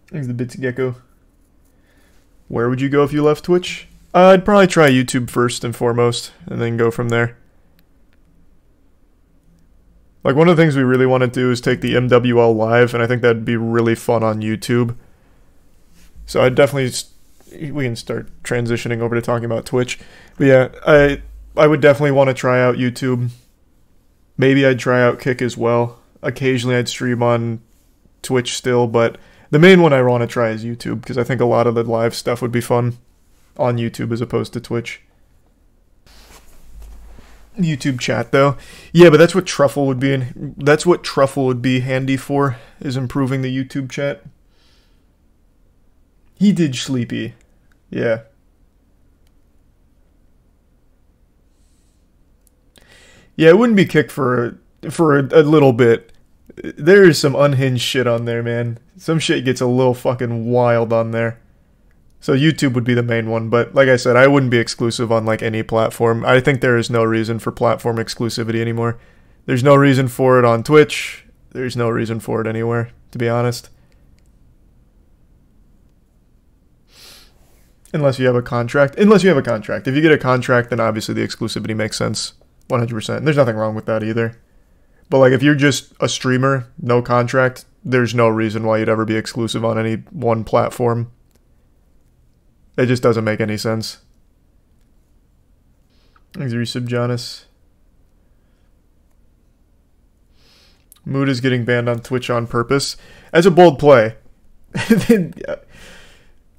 Thanks the Bitsy Gecko. Where would you go if you left Twitch? I'd probably try YouTube first and foremost, and then go from there. Like, one of the things we really want to do is take the MWL live, and I think that'd be really fun on YouTube. So I'd definitely... We can start transitioning over to talking about Twitch. But yeah, I would definitely want to try out YouTube. Maybe I'd try out Kick as well. Occasionally I'd stream on Twitch still, but the main one I want to try is YouTube, because I think a lot of the live stuff would be fun on YouTube as opposed to Twitch. YouTube chat though. Yeah, but that's what Truffle would be that's what Truffle would be handy for, is improving the YouTube chat. He did sleepy. Yeah. Yeah, it wouldn't be Kick for a little bit. There's some unhinged shit on there, man. Some shit gets a little fucking wild on there. So YouTube would be the main one, but like I said, I wouldn't be exclusive on like any platform. I think there is no reason for platform exclusivity anymore. There's no reason for it on Twitch. There's no reason for it anywhere, to be honest. Unless you have a contract. Unless you have a contract. If you get a contract, then obviously the exclusivity makes sense. 100%. There's nothing wrong with that either. But like if you're just a streamer, no contract, there's no reason why you'd ever be exclusive on any one platform. It just doesn't make any sense. Thanks, Resub Jonas. Mood is getting banned on Twitch on purpose. As a bold play.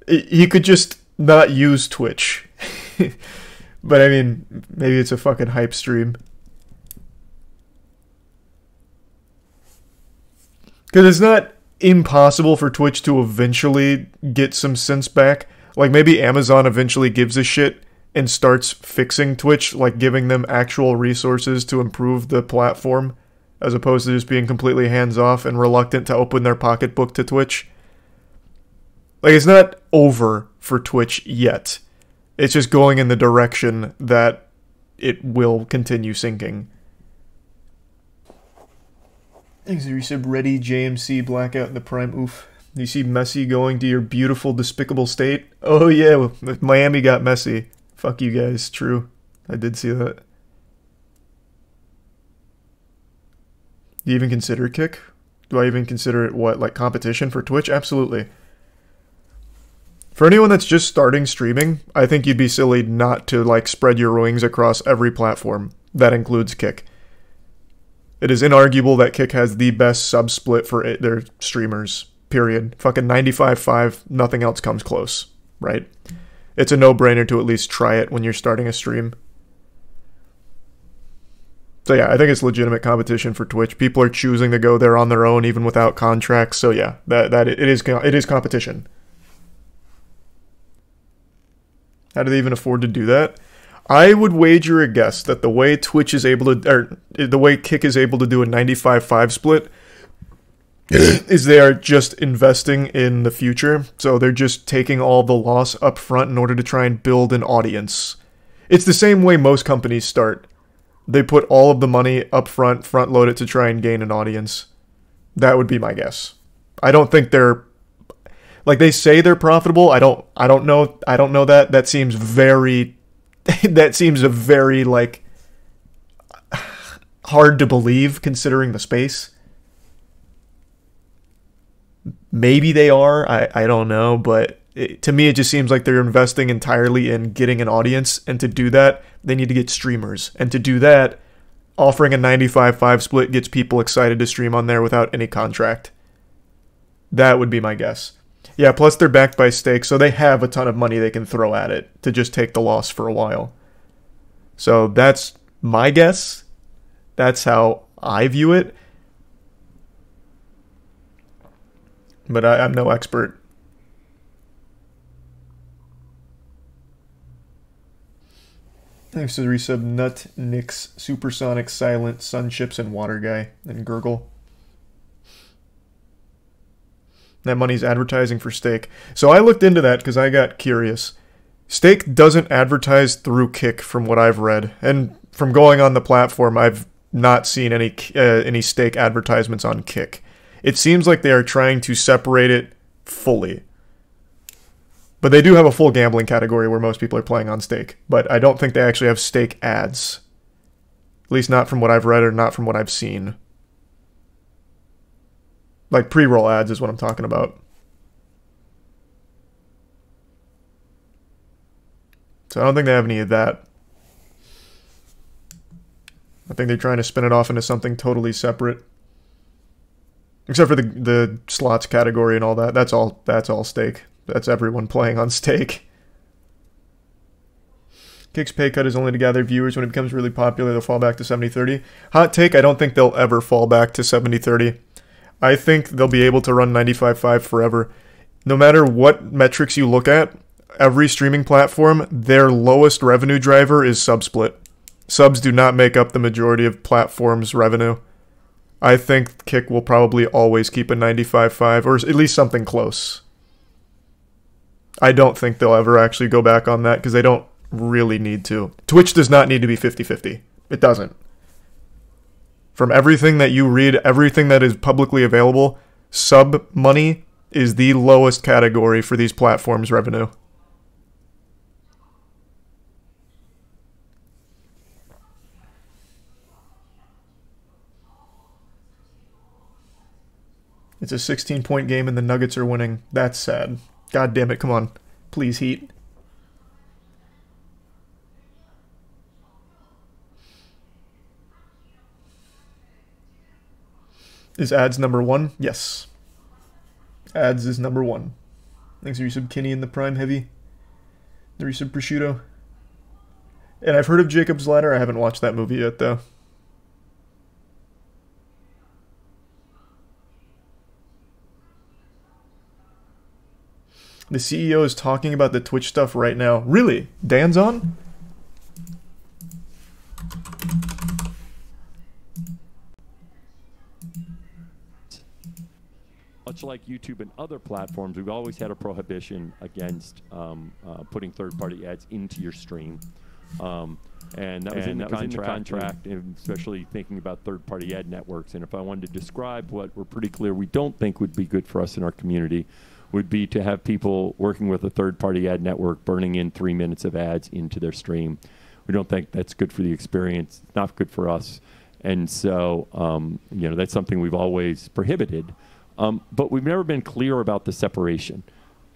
He could just not use Twitch. But I mean, maybe it's a fucking hype stream. Because it's not impossible for Twitch to eventually get some sense back. Like, maybe Amazon eventually gives a shit and starts fixing Twitch, like giving them actual resources to improve the platform, as opposed to just being completely hands-off and reluctant to open their pocketbook to Twitch. Like, it's not over for Twitch yet. It's just going in the direction that it will continue sinking. Thanks, Resub. Ready, JMC, Blackout in the Prime. Oof. You see Messi going to your beautiful, despicable state? Oh yeah, Miami got Messi. Fuck you guys, true. I did see that. Do you even consider Kick? Do I even consider it, what, like competition for Twitch? Absolutely. For anyone that's just starting streaming, I think you'd be silly not to, like, spread your wings across every platform. That includes Kick. It is inarguable that Kick has the best sub-split for their streamers. Period. Fucking 95.5, nothing else comes close, right? It's a no-brainer to at least try it when you're starting a stream. So yeah, I think it's legitimate competition for Twitch. People are choosing to go there on their own, even without contracts. So yeah, it is competition. How do they even afford to do that? I would wager a guess that the way Twitch is able to, or the way Kick is able to do a 95.5 split is they are just investing in the future. So they're just taking all the loss up front in order to try and build an audience. It's the same way most companies start. They put all of the money up front load it to try and gain an audience. That would be my guess. I don't think they're, like, they say they're profitable. I don't know that. That seems very that seems a very, like, hard to believe considering the space. Maybe they are, I don't know, but to me it just seems like they're investing entirely in getting an audience, and to do that, they need to get streamers. And to do that, offering a 95.5 split gets people excited to stream on there without any contract. That would be my guess. Yeah, plus they're backed by Stake, so they have a ton of money they can throw at it to just take the loss for a while. So that's my guess. That's how I view it. But I'm no expert. Thanks to the resub, Nut, Nix, Supersonic, Silent, Sunships, and Water Guy, and Gurgle. That money's advertising for Stake. So I looked into that because I got curious. Stake doesn't advertise through Kick from what I've read. And from going on the platform, I've not seen any Stake advertisements on Kick. It seems like they are trying to separate it fully. But they do have a full gambling category where most people are playing on stake. But I don't think they actually have stake ads. At least not from what I've read or not from what I've seen. Like pre-roll ads is what I'm talking about. So I don't think they have any of that. I think they're trying to spin it off into something totally separate. Except for the slots category and all that. That's all stake. That's everyone playing on stake. Kick's pay cut is only to gather viewers. When it becomes really popular, they'll fall back to 70-30. Hot take, I don't think they'll ever fall back to 70-30. I think they'll be able to run 95.5 forever. No matter what metrics you look at, every streaming platform, their lowest revenue driver is subsplit. Subs do not make up the majority of platforms' revenue. I think Kick will probably always keep a 95.5, or at least something close. I don't think they'll ever actually go back on that, because they don't really need to. Twitch does not need to be 50-50. It doesn't. From everything that you read, everything that is publicly available, sub money is the lowest category for these platforms' revenue. It's a 16-point game and the Nuggets are winning. That's sad. God damn it, come on. Please, Heat. Is ads number 1? Yes. Ads is number 1. Thanks for resub Kenny in the Prime Heavy. The resub Prosciutto. And I've heard of Jacob's Ladder. I haven't watched that movie yet, though. The CEO is talking about the Twitch stuff right now. Really? Dan's on? Much like YouTube and other platforms, we've always had a prohibition against putting third-party ads into your stream. And that was in the contract, especially thinking about third-party ad networks. And if I wanted to describe what we're pretty clear we don't think would be good for us in our community, would be to have people working with a third-party ad network burning in 3 minutes of ads into their stream. We don't think that's good for the experience, not good for us. And so, you know, that's something we've always prohibited. But we've never been clear about the separation.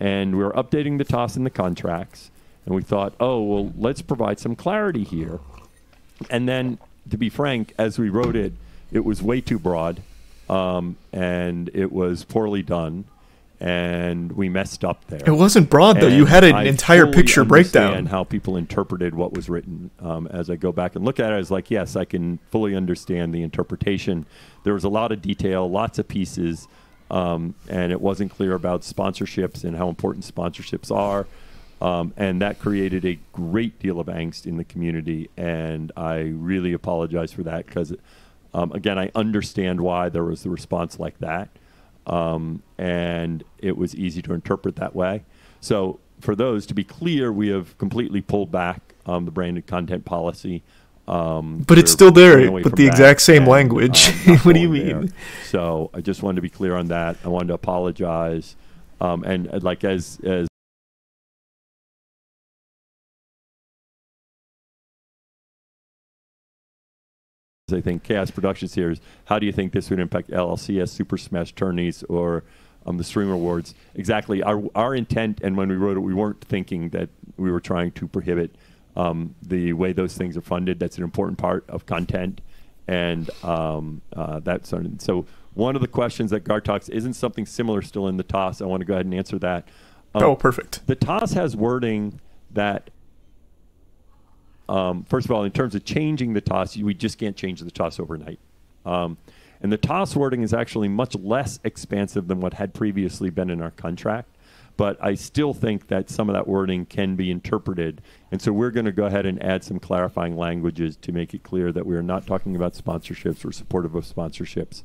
And we were updating the TOS and the contracts. And we thought, oh, well, let's provide some clarity here. And then, to be frank, as we wrote it, it was way too broad. And it was poorly done. And we messed up there. It wasn't broad, though. You had an entire picture breakdown. And how people interpreted what was written. As I go back and look at it, I was like, yes, I can fully understand the interpretation. There was a lot of detail, lots of pieces, and it wasn't clear about sponsorships and how important sponsorships are. And that created a great deal of angst in the community. And I really apologize for that because, again, I understand why there was the response like that. And it was easy to interpret that way. So for those, to be clear, we have completely pulled back the branded content policy. But it's still there with the exact same language. What do you mean? There. So I just wanted to be clear on that. I wanted to apologize. And like as I think Chaos Productions here is, how do you think this would impact LLCS, Super Smash tourneys, or the Stream Awards? Exactly. Our intent, and when we wrote it, we weren't thinking that we were trying to prohibit the way those things are funded. That's an important part of content. And that's so one of the questions that Guard Talks isn't something similar still in the TOS. I want to go ahead and answer that. Oh, perfect. The TOS has wording that first of all, in terms of changing the TOS, we just can't change the TOS overnight. And the TOS wording is actually much less expansive than what had previously been in our contract. But I still think that some of that wording can be interpreted. And so we're going to go ahead and add some clarifying languages to make it clear that we are not talking about sponsorships. We're supportive of sponsorships.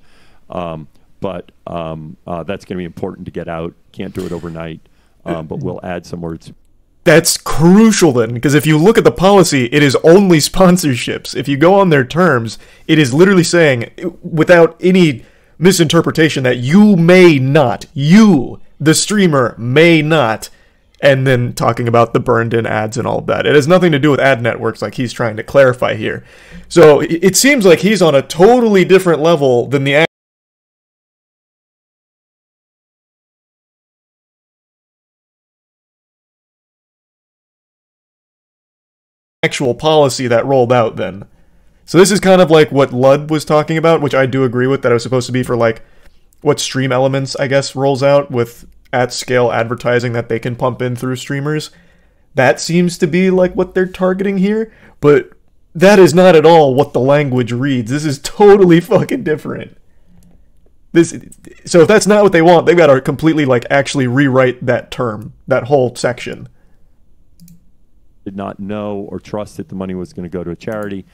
But that's going to be important to get out. Can't do it overnight. But we'll add some words. That's crucial then, because if you look at the policy, it is only sponsorships. If you go on their terms, it is literally saying, without any misinterpretation, that you The streamer may not. And then talking about the burned-in ads and all of that. It has nothing to do with ad networks like he's trying to clarify here. So it seems like he's on a totally different level than the actual policy that rolled out then. So this is kind of like what Lud was talking about, which I do agree with, that it was supposed to be for like what Stream Elements, I guess, rolls out with at-scale advertising that they can pump in through streamers. That seems to be like what they're targeting here, but that is not at all what the language reads. This is totally fucking different. So if that's not what they want, they've got to completely like actually rewrite that term, that whole section. Did not know or trust that the money was going to go to a charity.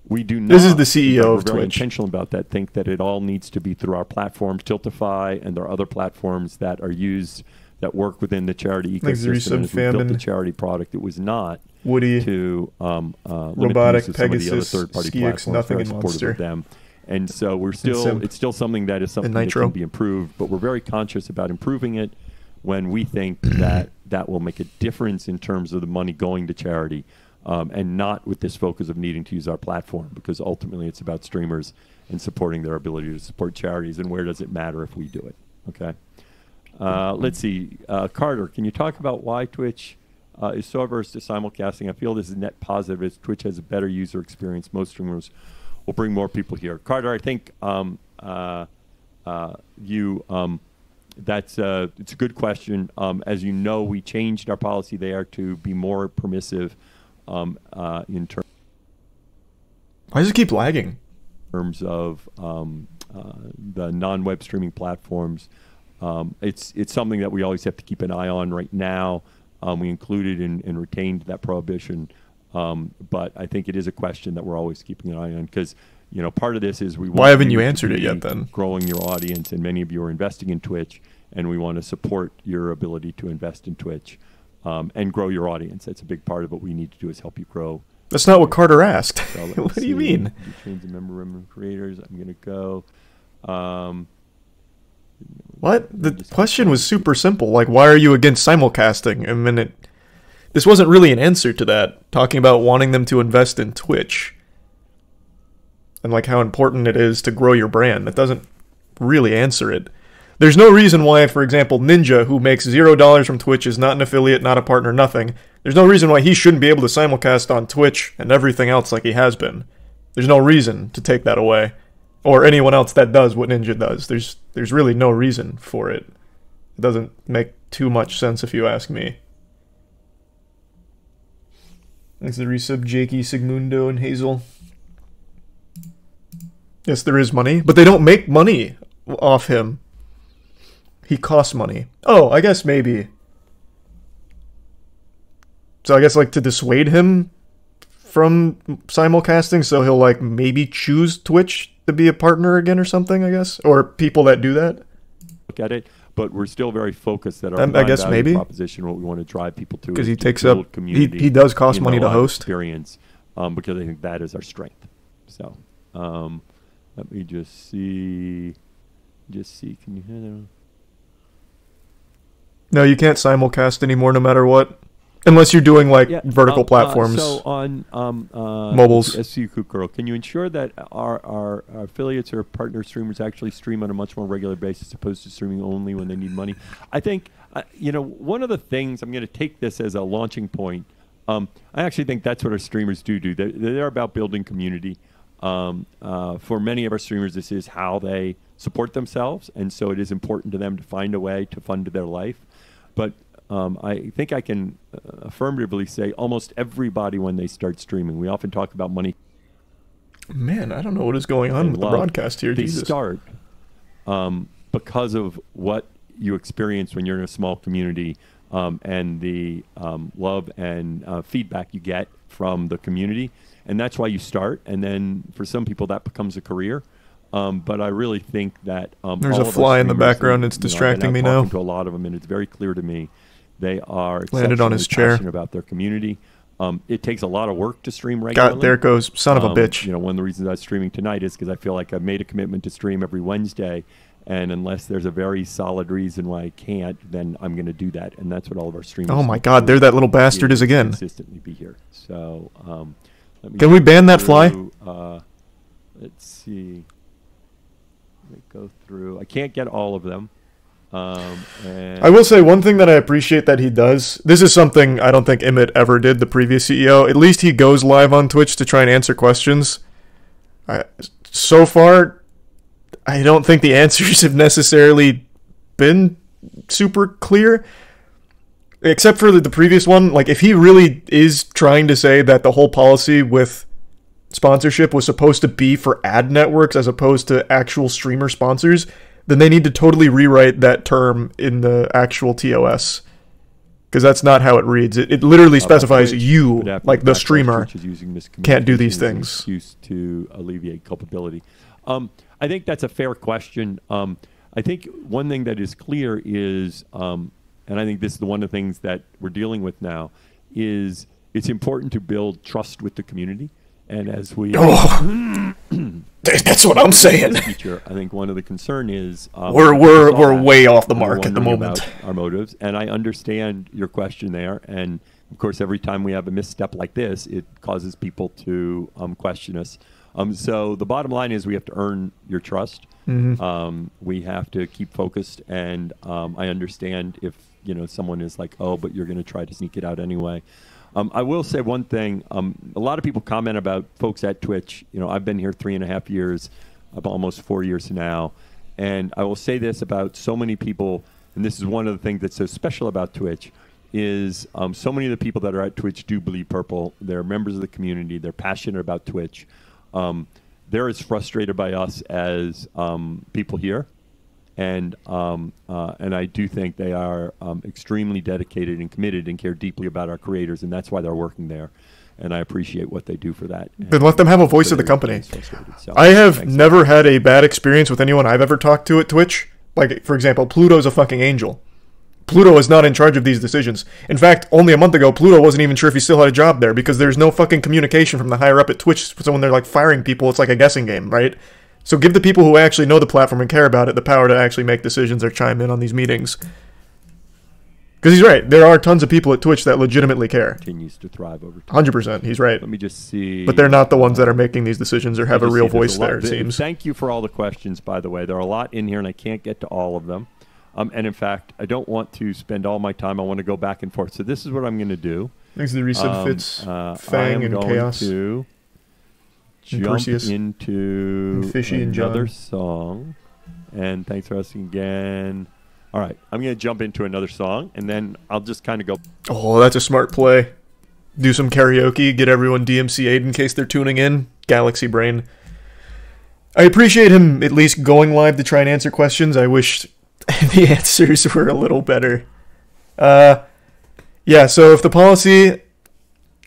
We do not. This is the CEO of Twitch. We're very Twitch. intentional about that. Think that it all needs to be through our platforms, Tiltify, and there are other platforms that are used that work within the charity ecosystem. And as we built the charity product, it was not Woody to Robotic, Pegasus, third-party Skix, Nothing, and Monster. Of them. And so we're still, it's still something that is something that can be improved, but we're very conscious about improving it when we think that that will make a difference in terms of the money going to charity. And not with this focus of needing to use our platform, because ultimately it's about streamers and supporting their ability to support charities, and where does it matter if we do it, okay? Let's see. Carter, can you talk about why Twitch is so averse to simulcasting? I feel this is net positive as Twitch has a better user experience. Most streamers will bring more people here. Carter, I think it's a good question. As you know, we changed our policy there to be more permissive in terms. Why does it keep lagging? In terms of the non-web streaming platforms, it's something that we always have to keep an eye on. Right now, we included and retained that prohibition, but I think it is a question that we're always keeping an eye on, because part of this is we. Why haven't you answered it yet then? Growing your audience, and many of you are investing in Twitch, and we want to support your ability to invest in Twitch. And grow your audience. That's a big part of what we need to do, is help you grow. That's not what Carter asked. So what do you mean? You change the member creators. I'm going to go. What? The question was super simple. Like, why are you against simulcasting? I mean, this wasn't really an answer to that. Talking about wanting them to invest in Twitch. And like how important it is to grow your brand. That doesn't really answer it. There's no reason why, for example, Ninja, who makes $0 from Twitch, is not an affiliate, not a partner, nothing. There's no reason why he shouldn't be able to simulcast on Twitch and everything else like he has been. There's no reason to take that away. Or anyone else that does what Ninja does. There's really no reason for it. It doesn't make too much sense if you ask me. Thanks to the resub, Jakey, Sigmundo, and Hazel. Yes, there is money, but they don't make money off him. He costs money. Oh, I guess maybe. So I guess like to dissuade him from simulcasting, so he'll like maybe choose Twitch to be a partner again or something, I guess? Or people that do that? Look at it, but we're still very focused that our I guess maybe proposition, what we want to drive people to, because he takes up he does cost money to host experience, because I think that is our strength. So let me just see can you hear that? No, you can't simulcast anymore no matter what. Unless you're doing like vertical platforms. So on mobiles. SCU Kukuro, can you ensure that our affiliates or partner streamers actually stream on a much more regular basis, as opposed to streaming only when they need money? I think, one of the things, I'm going to take this as a launching point. I actually think that's what our streamers do. They're about building community. For many of our streamers, this is how they support themselves, and so it is important to them to find a way to fund their life. But I think I can affirmatively say almost everybody, when they start streaming, we often talk about money. Man, I don't know what is going on with the broadcast here. They start because of what you experience when you're in a small community, and the love and feedback you get from the community. And that's why you start. And then for some people, that becomes a career. But I really think that there's a fly in the background. It's distracting me now. To a lot of them, and it's very clear to me they are landed on his chair. Passionate about their community. It takes a lot of work to stream regularly. God, there it goes, son of a bitch. One of the reasons I'm streaming tonight is because I feel like I've made a commitment to stream every Wednesday, And unless there's a very solid reason why I can't, then I'm going to do that. And that's what all of our streamers. Oh my God, there that little bastard is again. Consistently be here. So let me can we ban that fly? Let's see. Let me go through. I can't get all of them. And I will say one thing that I appreciate that he does. This is something I don't think Emmett ever did, the previous CEO. At least he goes live on Twitch to try and answer questions. So far, I don't think the answers have necessarily been super clear. Except for the previous one. Like, if he really is trying to say that the whole policy with sponsorship was supposed to be for ad networks as opposed to actual streamer sponsors, then they need to totally rewrite that term in the actual TOS. Because that's not how it reads. It literally specifies you, like the streamer, can't do these things. Used to alleviate culpability. I think that's a fair question. I think one thing that is clear is, and I think this is one of the things that we're dealing with now, is it's important to build trust with the community. And as we... that's what I'm saying. Feature, I think one of the concern is... we're way off the mark at the moment. Our motives. And I understand your question there. And, of course, every time we have a misstep like this, it causes people to question us. So the bottom line is we have to earn your trust. Mm-hmm. We have to keep focused. And I understand if someone is like, oh, but you're going to try to sneak it out anyway. I will say one thing. A lot of people comment about folks at Twitch. I've been here 3.5 years, almost 4 years now. And I will say this about so many people, and this is one of the things that's so special about Twitch, is so many of the people that are at Twitch do bleed purple. They're members of the community. They're passionate about Twitch. They're as frustrated by us as people here. And I do think they are extremely dedicated and committed and care deeply about our creators, and that's why they're working there. And I appreciate what they do for that. Then let them have a voice of the company. So, I have never had a bad experience with anyone I've ever talked to at Twitch. Like, for example, Pluto's a fucking angel. Pluto is not in charge of these decisions. In fact, only a month ago, Pluto wasn't even sure if he still had a job there because there's no fucking communication from the higher up at Twitch. So when they're like firing people, it's like a guessing game, right? So give the people who actually know the platform and care about it the power to actually make decisions or chime in on these meetings. Because he's right. There are tons of people at Twitch that legitimately care. Continues to thrive over time. 100%. He's right. Let me just see. But they're not the ones that are making these decisions or have a real voice there, it seems. Thank you for all the questions, by the way. There are a lot in here, and I can't get to all of them. And in fact, I don't want to spend all my time. I want to go back and forth. So this is what I'm going to do. Thanks to the reset Fitz, Fang, and Chaos. To jump Perseus, into and Fishy and another John. song. And thanks for asking again. All right, I'm going to jump into another song, and then I'll just kind of go. Oh, that's a smart play. Do some karaoke, get everyone DMCA'd in case they're tuning in. Galaxy Brain. I appreciate him at least going live to try and answer questions. I wish the answers were a little better. Yeah, so if the policy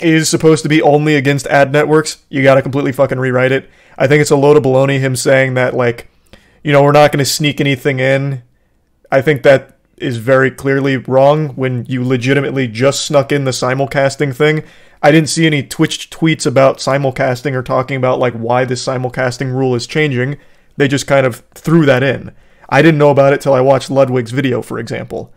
is supposed to be only against ad networks, you gotta completely fucking rewrite it. I think it's a load of baloney, him saying that, like, we're not gonna sneak anything in. I think that is very clearly wrong when you legitimately just snuck in the simulcasting thing. I didn't see any Twitch tweets about simulcasting or talking about, like, why this simulcasting rule is changing. They just kind of threw that in. I didn't know about it till I watched Ludwig's video, for example.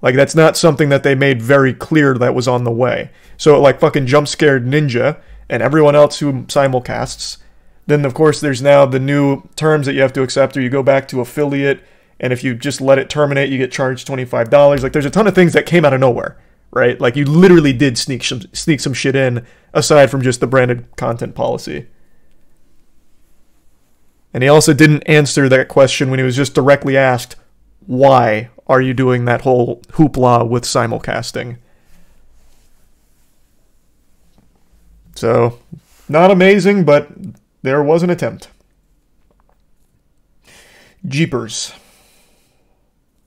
Like, that's not something that they made very clear that was on the way. So, like, fucking Jump Scared Ninja and everyone else who simulcasts, then, of course, there's now the new terms that you have to accept, or you go back to affiliate, and if you just let it terminate, you get charged $25. Like, there's a ton of things that came out of nowhere, right? Like, you literally did sneak some shit in, aside from just the branded content policy. And he also didn't answer that question when he was just directly asked, why are you doing that whole hoopla with simulcasting? So, not amazing, but there was an attempt. Jeepers.